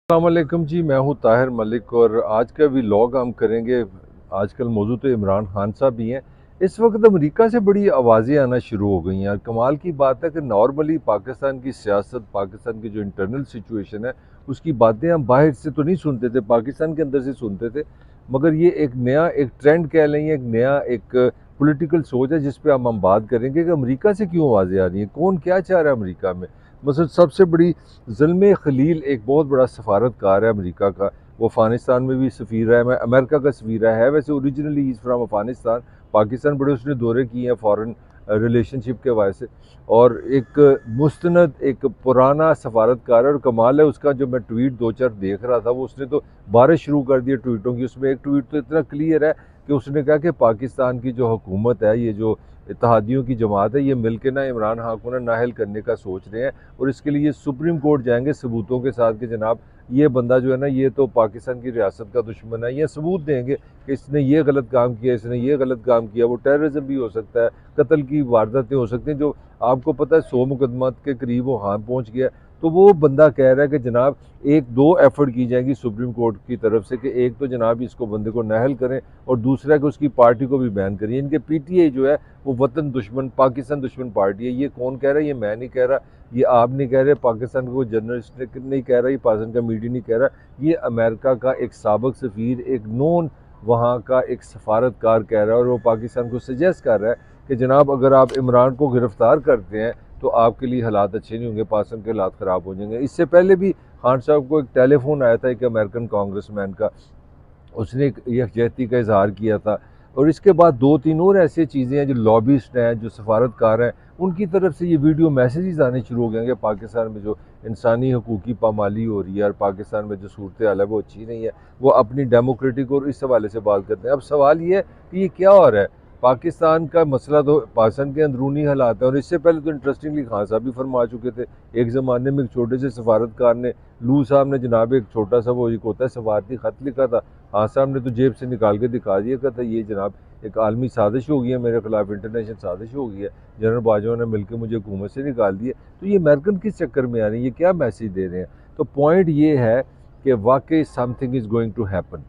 अस्सलामुअलैकुम जी, मैं हूँ ताहिर मलिक और आज का व्लॉग हम करेंगे। आजकल मौजू तो इमरान खान साहब भी हैं। इस वक्त अमेरिका से बड़ी आवाज़ें आना शुरू हो गई हैं और कमाल की बात है कि नॉर्मली पाकिस्तान की सियासत, पाकिस्तान की जो इंटरनल सिचुएशन है, उसकी बातें हम बाहर से तो नहीं सुनते थे, पाकिस्तान के अंदर से सुनते थे। मगर ये एक नया एक ट्रेंड कह लें, एक नया एक पॉलिटिकल सोच है जिस पे हम बात करेंगे कि अमेरिका से क्यों आवाज़ें आ रही हैं, कौन क्या चाह रहा है अमेरिका में। मसलन सबसे बड़ी ज़ल्मे खलील एक बहुत बड़ा सफारतकार है अमेरिका का। वो अफ़गानिस्तान में भी सफ़ीर है, मैं अमेरिका का सफ़ीर है वैसे originally is from Afghanistan. Pakistan बड़े उसने दौरे किए हैं फ़ॉरेन रिलेशनशिप के हवाले से। और एक मुस्तनद एक पुराना सफारतकार है और कमाल है उसका, जो मैं ट्वीट दो चार देख रहा था, वो उसने तो बारिश शुरू कर दी ट्वीटों की। उसमें एक ट्वीट तो इतना क्लियर है कि उसने कहा कि पाकिस्तान की जो हुकूमत है, ये जो इत्तेहादियों की जमात है, ये मिल के ना इमरान खान को ना नाअहल करने का सोच रहे हैं और इसके लिए सुप्रीम कोर्ट जाएंगे सबूतों के साथ कि जनाब ये बंदा जो है ना, ये तो पाकिस्तान की रियासत का दुश्मन है। ये सबूत देंगे कि इसने ये गलत काम किया, इसने ये गलत काम किया। वो टेररिज्म भी हो सकता है, कत्ल की वारदातें हो सकती हैं, जो आपको पता है 100 मुकदमात के करीब वो हाँ पहुँच गया। तो वो बंदा कह रहा है कि जनाब एक दो एफर्ट की जाएंगी सुप्रीम कोर्ट की तरफ से कि एक तो जनाब इसको बंदे को नाअहल करें और दूसरा कि उसकी पार्टी को भी बैन करिए। इनके पीटीआई जो है वो वतन दुश्मन, पाकिस्तान दुश्मन पार्टी है। ये कौन कह रहा है? ये मैं नहीं कह रहा, ये आप नहीं कह रहे, पाकिस्तान का कोई जर्नलिस्ट नहीं कह रहा, ये पाकिस्तान का मीडिया नहीं कह रहा, ये अमेरिका का एक साबिक सफ़ीर, एक नॉन वहाँ का एक सफारतकार कह रहा है। और वो पाकिस्तान को सजेस्ट कर रहा है कि जनाब अगर आप इमरान को गिरफ्तार करते हैं तो आपके लिए हालात अच्छे नहीं होंगे, पाकिस्तान के हालात ख़राब हो जाएंगे। इससे पहले भी खान साहब को एक टेलीफोन आया था एक अमेरिकन कांग्रेसमैन का, उसने एक यकजहती का इजहार किया था। और इसके बाद दो तीन और ऐसी चीज़ें हैं, जो लॉबिस्ट हैं, जो सफारतकार हैं, उनकी तरफ से ये वीडियो मैसेजेस आने शुरू हो गए कि पाकिस्तान में जो इंसानी हकूक़ की पामाली हो रही है और पाकिस्तान में जो सूरत हाल है वो अच्छी नहीं है। वो अपनी डेमोक्रेटिक और इस हवाले से बात करते हैं। अब सवाल ये है कि ये क्या हो रहा है? पाकिस्तान का मसला तो पाकिस्तान के अंदरूनी हालात है। और इससे पहले तो इंटरेस्टिंगली खान साहब भी फरमा चुके थे। एक ज़माने में एक छोटे से सफारतकार ने, लू साहब ने जनाब एक छोटा सा वो एक होता है सफारती ख़त लिखा था। हाँ साहब ने तो जेब से निकाल के दिखा दिया, कहता ये जनाब एक आलमी साजिश हो गई है मेरे खिलाफ, इंटरनेशनल साजिश हो गई है, जनरल बाजवा ने मिलकर मुझे हुकूमत से निकाल दिया। तो ये अमेरिकन किस चक्कर में आ रही है, ये क्या मैसेज दे रहे हैं? तो पॉइंट ये है कि वाकई something is going to happen.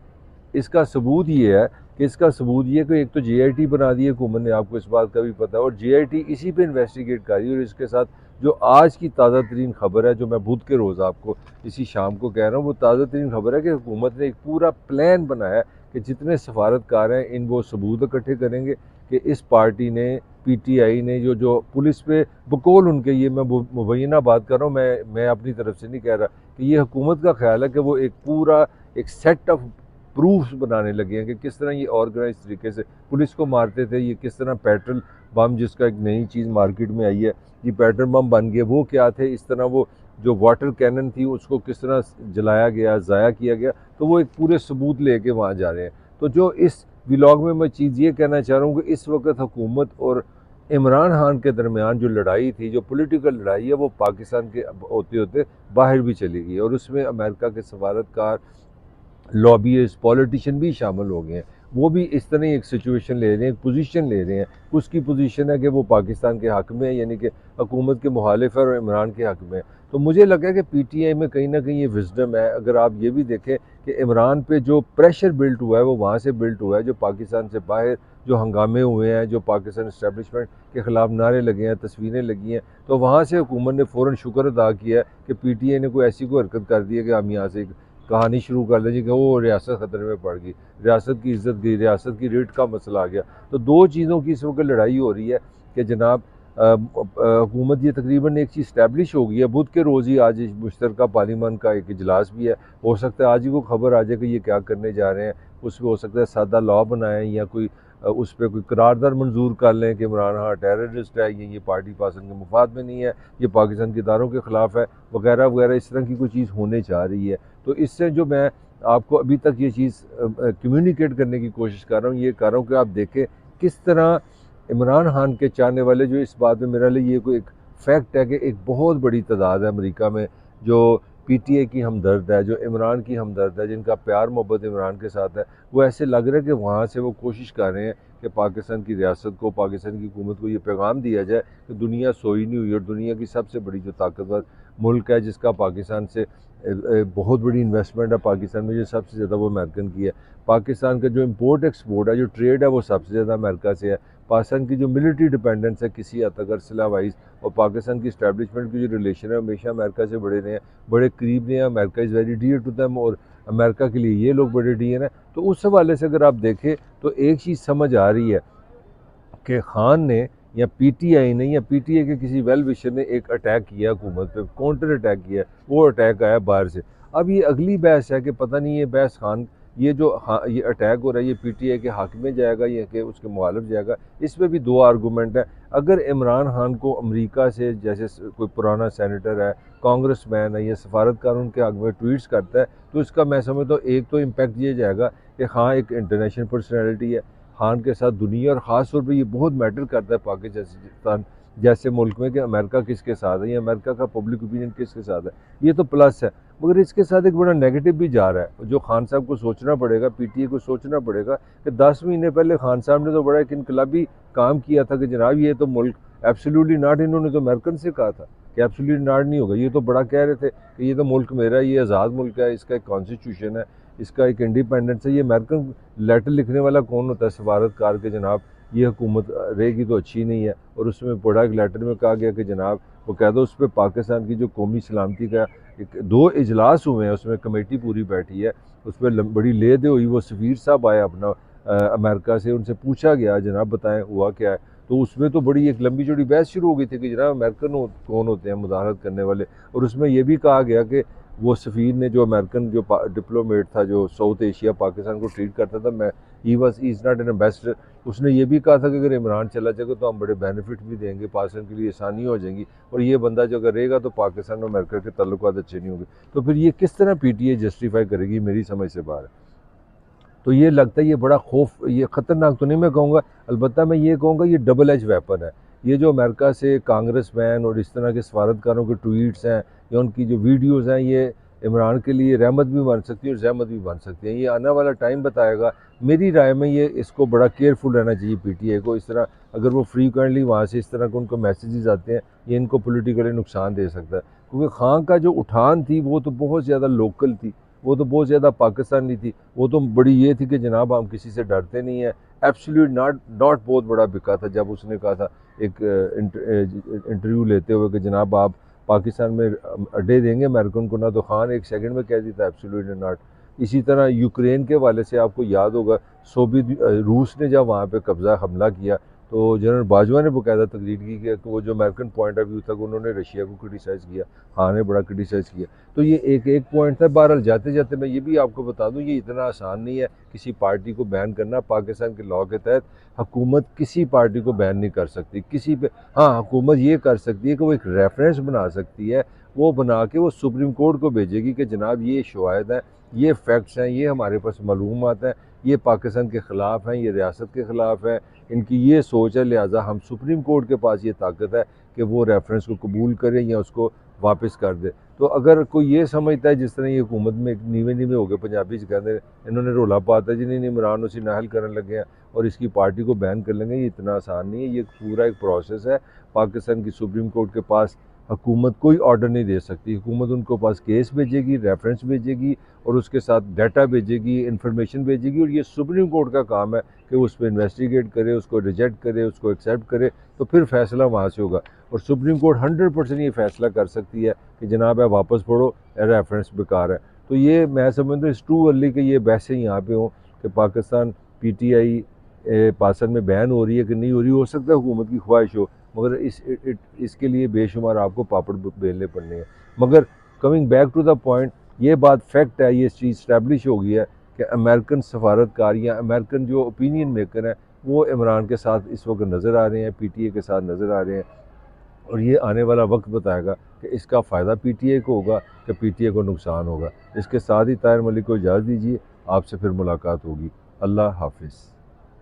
इसका सबूत ये है कि एक तो जेआईटी बना दी है हुकूमत ने, आपको इस बात का भी पता है, और जेआईटी इसी पे इन्वेस्टिगेट कर रही है। और इसके साथ जो आज की ताज़ा तरीन खबर है, जो मैं बुध के रोज़ आपको इसी शाम को कह रहा हूँ, वो ताज़ा तरीन खबर है कि हुकूमत ने एक पूरा प्लान बनाया है कि जितने सफारतकार हैं इन वो सबूत इकट्ठे करेंगे कि इस पार्टी ने, पीटीआई ने, जो जो पुलिस पे बकौल उनके, ये मैं मुबैना बात कर रहा हूँ, मैं अपनी तरफ से नहीं कह रहा, कि ये हुकूमत का ख्याल है कि वो एक पूरा एक सेट ऑफ प्रूफ्स बनाने लगे हैं कि किस तरह ये ऑर्गेनाइज तरीके से पुलिस को मारते थे। ये किस तरह पेट्रोल बम, जिसका एक नई चीज़ मार्केट में आई है, ये पेट्रोल बम बन गए, वो क्या थे, इस तरह वो जो वाटर कैनन थी उसको किस तरह जलाया गया, ज़ाया किया गया। तो वो एक पूरे सबूत लेके वहाँ जा रहे हैं। तो जो इस व्लॉग में मैं चीज़ ये कहना चाह रहा हूँ कि इस वक्त हुकूमत और इमरान खान के दरमियान जो लड़ाई थी, जो पॉलिटिकल लड़ाई है, वो पाकिस्तान के होते होते बाहर भी चली गई और उसमें अमेरिका के सफारतकार, लॉबीइस्ट, पॉलिटिशियन भी शामिल हो गए हैं। वो भी इस तरह एक सिचुएशन ले रहे हैं, एक पोजीशन ले रहे हैं। उसकी पोजीशन है कि वो पाकिस्तान के हक़ में है, यानी कि हुकूमत के मुखालिफ है और इमरान के हक़ में है। तो मुझे लगा कि पीटीआई में कहीं ना कहीं ये विजडम है। अगर आप ये भी देखें कि इमरान पे जो प्रेशर बिल्ट हुआ है वो वहाँ से बिल्ट हुआ है, जो पाकिस्तान से बाहर जो हंगामे हुए हैं, जो पाकिस्तान इस्टेब्लिशमेंट के ख़िलाफ़ नारे लगे हैं, तस्वीरें लगी हैं, तो वहाँ से हुकूमत ने फ़ौरन शुक्र अदा किया है कि पीटीआई ने कोई ऐसी कोई हरकत कर दी है कि हम यहाँ से कहानी शुरू कर दें कि वो रियासत ख़तरे में पड़ गई, रियासत की इज़्ज़त गई, रियासत की रेट का मसला आ गया। तो दो चीज़ों की इस वक्त लड़ाई हो रही है कि जनाब हुकूमत, ये तकरीबन एक चीज़ इस्टेब्लिश हो गई है। बुध के रोज़ ही आज मुश्तरका पार्लियामान का एक इजलास भी है। हो सकता है आज ही को खबर आ जाए कि ये क्या करने जा रहे हैं। उसमें हो सकता है सादा लॉ बनाएं या कोई उस पर कोई करारदार मंजूर कर लें कि इमरान खान टेररिस्ट है, ये पार्टी पाकिस्तान के मुफाद में नहीं है, ये पाकिस्तान के इदारों के ख़िलाफ़ है, वगैरह वगैरह, इस तरह की कोई चीज़ होने जा रही है। तो इससे जो मैं आपको अभी तक ये चीज़ कम्युनिकेट करने की कोशिश कर रहा हूँ, ये कर रहा हूँ कि आप देखें किस तरह इमरान खान के चाहने वाले, जो इस बात में मेरे लिए ये कोई एक फैक्ट है कि एक बहुत बड़ी तादाद है अमेरिका में जो पीटीआई की हमदर्द है, जो इमरान की हमदर्द है, जिनका प्यार मोहब्बत इमरान के साथ है। वो ऐसे लग रहा है कि वहाँ से वो कोशिश कर रहे हैं कि पाकिस्तान की रियासत को, पाकिस्तान की हुकूमत को ये पैगाम दिया जाए कि दुनिया सोई नहीं हुई और दुनिया की सबसे बड़ी जो ताकतवर मुल्क है जिसका पाकिस्तान से बहुत बड़ी इन्वेस्टमेंट है पाकिस्तान में, जो सबसे ज़्यादा वो अमेरिकन की है। पाकिस्तान का जो इम्पोर्ट एक्सपोर्ट है, जो ट्रेड है, वो सबसे ज़्यादा अमेरिका से है। पाकिस्तान की जो मिलिट्री डिपेंडेंस है किसी हद तक अरसला वाइज, और पाकिस्तान की इस्टेब्लिशमेंट की जो रिलेशन है हमेशा अमेरिका से बड़े रहे हैं, बड़े करीब रहे हैं। America is very dear to them, और अमेरिका के लिए ये लोग बड़े डियर हैं। तो उस हवाले से अगर आप देखें तो एक चीज़ समझ आ रही है कि खान ने या पीटीआई ने या पीटीआई के किसी वेल विशर ने एक अटैक किया हुकूमत पे, काउंटर अटैक किया, वो अटैक आया बाहर से। अब ये अगली बहस है कि पता नहीं ये बहस खान, ये जो ये अटैक हो रहा है ये पीटीआई के हक में जाएगा या कि उसके मुखालिफ जाएगा। इसमें भी दो आर्गूमेंट है। अगर इमरान खान को अमेरिका से, जैसे कोई पुराना सेनेटर है, कांग्रेसमैन है या सफारतकार उनके हक में ट्वीट्स करता है, तो इसका मैं समझता हूँ एक तो इम्पैक्ट ये जाएगा कि हाँ एक इंटरनेशनल पर्सनैलिटी है, खान के साथ दुनिया, और ख़ास तौर पे ये बहुत मैटर करता है पाकिस्तान जैसे मुल्क में कि अमेरिका किसके साथ है या अमेरिका का पब्लिक ओपिनियन किसके साथ है। ये तो प्लस है, मगर इसके साथ एक बड़ा नेगेटिव भी जा रहा है जो खान साहब को सोचना पड़ेगा, पीटीए को सोचना पड़ेगा कि 10 महीने पहले खान साहब ने तो बड़ा एक इनकलाबी काम किया था कि जनाब ये तो मुल्क एब्सोल्युटली नॉट, इन्होंने तो अमेरिकन से कहा था कि एब्सोल्युटली नॉट नहीं होगा। ये तो बड़ा कह रहे थे कि ये तो मुल्क मेरा है, ये आज़ाद मुल्क है, इसका एक कॉन्स्टिट्यूशन है, इसका एक इंडिपेंडेंस है। ये अमेरिकन लेटर लिखने वाला कौन होता है? सफारतकार के जनाब ये हुकूमत रहेगी तो अच्छी नहीं है। और उसमें बड़ा एक लेटर में कहा गया कि जनाब वो कह दो उस पर पाकिस्तान की जो कौमी सलामती का एक 2 इजलास हुए हैं, उसमें कमेटी पूरी बैठी है, उसमें बड़ी ले दे हुई, वो सफ़ीर साहब आए अपना अमेरिका से, उनसे पूछा गया जनाब बताएं हुआ क्या है। तो उसमें तो बड़ी एक लंबी चौड़ी बहस शुरू हो गई थी कि जनाब अमेरिकन कौन होते हैं मुदाहरत करने वाले। और उसमें यह भी कहा गया कि वो सफ़ीर ने, जो अमेरिकन जो डिप्लोमेट था जो साउथ एशिया पाकिस्तान को ट्रीट करता था, मैं he was is not an ambassador, उसने ये भी कहा था कि अगर इमरान चला जाएगा तो हम बड़े बेनिफिट भी देंगे, पाकिस्तान के लिए आसानी हो जाएगी, और ये बंदा जो अगर रहेगा तो पाकिस्तान और अमेरिका के ताल्लुकात अच्छे नहीं होंगे। तो फिर ये किस तरह पीटीए जस्टिफाई करेगी, मेरी समझ से बाहर है। तो ये लगता है ये बड़ा खौफ, ये ख़तरनाक तो नहीं मैं कहूँगा, अलबत्ता मैं ये कहूँगा ये डबल एज वेपन है। ये जो अमेरिका से कांग्रेसमैन और इस तरह के सफारतकारों के ट्वीट्स हैं या उनकी जो वीडियोज़ हैं, ये इमरान के लिए रहमत भी बन सकती है और जहमत भी बन सकती है। ये आने वाला टाइम बताएगा। मेरी राय में ये इसको बड़ा केयरफुल रहना चाहिए पीटीआई को। इस तरह अगर वो फ्रीक्वेंटली वहाँ से इस तरह के उनको मैसेजेस आते हैं, ये इनको पोलिटिकली नुकसान दे सकता है। क्योंकि खान का जो उठान थी वो तो बहुत ज़्यादा लोकल थी, वो तो बहुत ज़्यादा पाकिस्तानी थी, वो तो बड़ी ये थी कि जनाब हम किसी से डरते नहीं है। एब्सोल्यूट नॉट नॉट बहुत बड़ा बिका था जब उसने कहा था एक इंटरव्यू लेते हुए कि जनाब आप पाकिस्तान में अड्डे देंगे अमेरिकन को ना, तो खान एक सेकंड में कह देता एब्सोल्यूट नॉट। इसी तरह यूक्रेन के वाले से आपको याद होगा, सोवियत रूस ने जब वहाँ पे कब्ज़ा हमला किया तो जनरल बाजवा ने बाकायदा तकरीर की कि वो जो अमेरिकन पॉइंट ऑफ व्यू था उन्होंने रशिया को क्रिटिसाइज़ किया, खान ने बड़ा क्रिटिसाइज़ किया। तो ये एक एक पॉइंट था। बहरहाल जाते जाते मैं ये भी आपको बता दूं, ये इतना आसान नहीं है किसी पार्टी को बैन करना। पाकिस्तान के लॉ के तहत हुकूमत किसी पार्टी को बैन नहीं कर सकती किसी पे। हाँ, हुकूमत ये कर सकती है कि वो एक रेफरेंस बना सकती है, वो बना के वो सुप्रीम कोर्ट को भेजेगी कि जनाब ये शवाहिद हैं, ये फैक्ट्स हैं, ये हमारे पास मालूमात हैं, ये पाकिस्तान के ख़िलाफ़ हैं, ये रियासत के ख़िलाफ़ है, इनकी ये सोच है, लिहाजा हम सुप्रीम कोर्ट के पास ये ताकत है कि वो रेफरेंस को कबूल करे या उसको वापस कर दे। तो अगर कोई ये समझता है जिस तरह ये हुकूमत में नीवे नीवे हो गए, पंजाबी च कहते हैं, इन्होंने रोला पाता जी नहीं इमरान उसी नाहल करने लगे हैं और इसकी पार्टी को बैन कर लेंगे, ये इतना आसान नहीं है। ये पूरा एक प्रोसेस है। पाकिस्तान की सुप्रीम कोर्ट के पास हुकूमत कोई ऑर्डर नहीं दे सकती। हुकूमत उनको पास केस भेजेगी, रेफरेंस भेजेगी और उसके साथ डाटा भेजेगी, इंफॉर्मेशन भेजेगी, और ये सुप्रीम कोर्ट का काम है कि उस पर इन्वेस्टिगेट करे, उसको रिजेक्ट करे, उसको एक्सेप्ट करे, तो फिर फैसला वहाँ से होगा। और सुप्रीम कोर्ट 100% ये फैसला कर सकती है कि जनाब है वापस पढ़ो, रेफरेंस बेकार है। तो ये मैं समझता हूँ इट्स टू अर्ली कि ये बहसें यहाँ पे हों कि पाकिस्तान पीटीआई पाकिस्तान में बैन हो रही है कि नहीं हो रही। हो सकता है हुकूमत की ख्वाहिश हो, मगर इसके लिए बेशुमार आपको पापड़ बेलने पड़ने हैं। मगर coming back to the point, ये बात फैक्ट है, ये चीज़ स्टैब्लिश हो गई है कि अमेरिकन सफारतकार या अमेरिकन जो ओपिनियन मेकर हैं वो इमरान के साथ इस वक्त नज़र आ रहे हैं, पीटीए के साथ नज़र आ रहे हैं। और ये आने वाला वक्त बताएगा कि इसका फ़ायदा पीटीए को होगा कि पीटीए को नुकसान होगा। इसके साथ ही ताहिर मलिक को इजाज़त दीजिए, आपसे फिर मुलाकात होगी। अल्लाह हाफिज़।